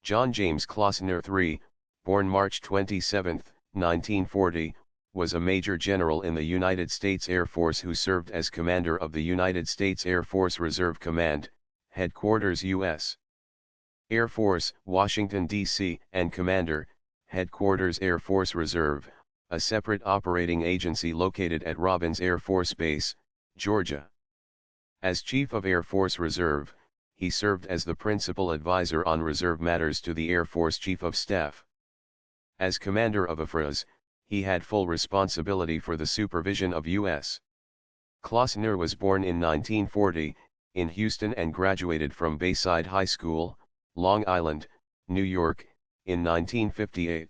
John James Closner III, born March 27, 1940, was a Major General in the United States Air Force who served as Commander of the United States Air Force Reserve Command, Headquarters U.S. Air Force, Washington, D.C., and Commander, Headquarters Air Force Reserve, a separate operating agency located at Robins Air Force Base, Georgia. As Chief of Air Force Reserve, he served as the principal advisor on reserve matters to the Air Force Chief of Staff. As Commander of AFRAS, he had full responsibility for the supervision of U.S. Closner was born in 1940, in Houston and graduated from Bayside High School, Long Island, New York, in 1958.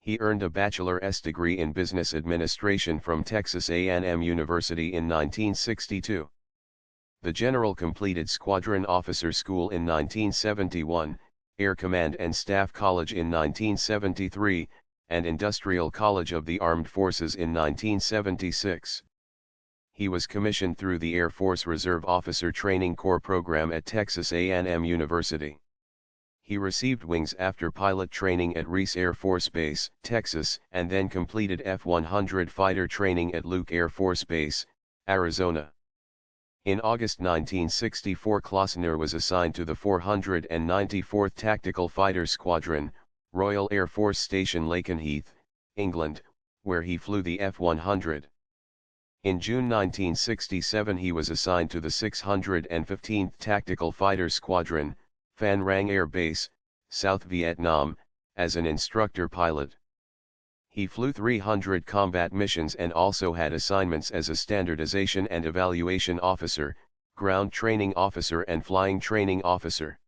He earned a bachelor's degree in business administration from Texas A&M University in 1962. The General completed Squadron Officer School in 1971, Air Command and Staff College in 1973, and Industrial College of the Armed Forces in 1976. He was commissioned through the Air Force Reserve Officer Training Corps program at Texas A&M University. He received wings after pilot training at Reese Air Force Base, Texas, and then completed F-100 fighter training at Luke Air Force Base, Arizona. In August 1964, Closner was assigned to the 494th Tactical Fighter Squadron, Royal Air Force Station Lakenheath, England, where he flew the F-100. In June 1967 he was assigned to the 615th Tactical Fighter Squadron, Phan Rang Air Base, South Vietnam, as an instructor pilot. He flew 300 combat missions and also had assignments as a standardization and evaluation officer, ground training officer and flying training officer.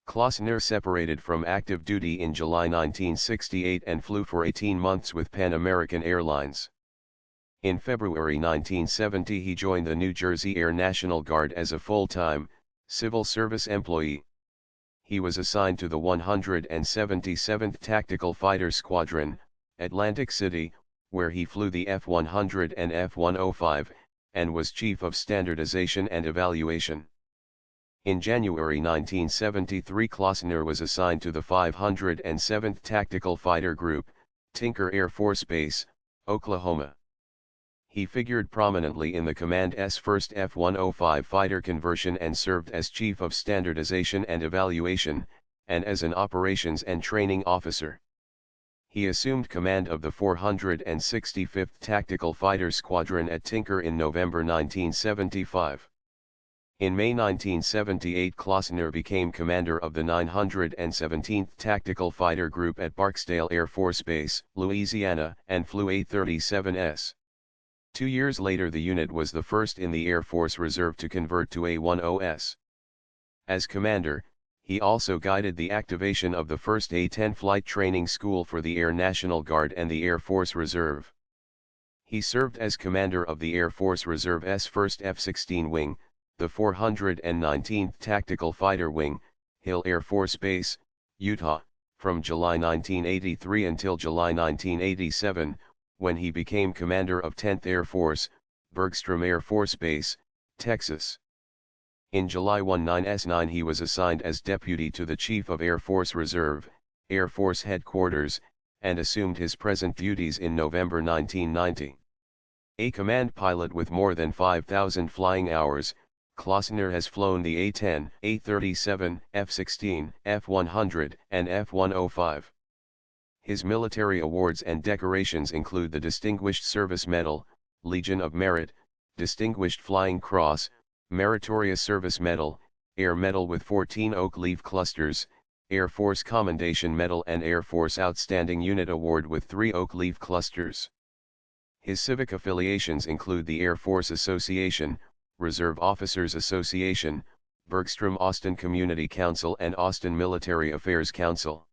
Closner separated from active duty in July 1968 and flew for 18 months with Pan American Airlines. In February 1970 he joined the New Jersey Air National Guard as a full-time, civil service employee. He was assigned to the 177th Tactical Fighter Squadron, Atlantic City, where he flew the F-100 and F-105, and was Chief of Standardization and Evaluation. In January 1973 Closner was assigned to the 507th Tactical Fighter Group, Tinker Air Force Base, Oklahoma. He figured prominently in the Command's first F-105 fighter conversion and served as Chief of Standardization and Evaluation, and as an operations and training officer. He assumed command of the 465th Tactical Fighter Squadron at Tinker in November 1975. In May 1978 Closner became commander of the 917th Tactical Fighter Group at Barksdale Air Force Base, Louisiana, and flew A-37s. 2 years later the unit was the first in the Air Force Reserve to convert to A-10s. As commander, he also guided the activation of the first A-10 flight training school for the Air National Guard and the Air Force Reserve. He served as commander of the Air Force Reserve's first F-16 wing, the 419th Tactical Fighter Wing, Hill Air Force Base, Utah, from July 1983 until July 1987, when he became commander of 10th Air Force, Bergstrom Air Force Base, Texas. In July 19S9 he was assigned as deputy to the Chief of Air Force Reserve, Air Force Headquarters, and assumed his present duties in November 1990. A command pilot with more than 5,000 flying hours, Closner has flown the A-10, A-37, F-16, F-100, and F-105. His military awards and decorations include the Distinguished Service Medal, Legion of Merit, Distinguished Flying Cross, Meritorious Service Medal, Air Medal with 14 oak leaf clusters, Air Force Commendation Medal and Air Force Outstanding Unit Award with 3 oak leaf clusters. His civic affiliations include the Air Force Association, Reserve Officers Association, Bergstrom Austin Community Council and Austin Military Affairs Council.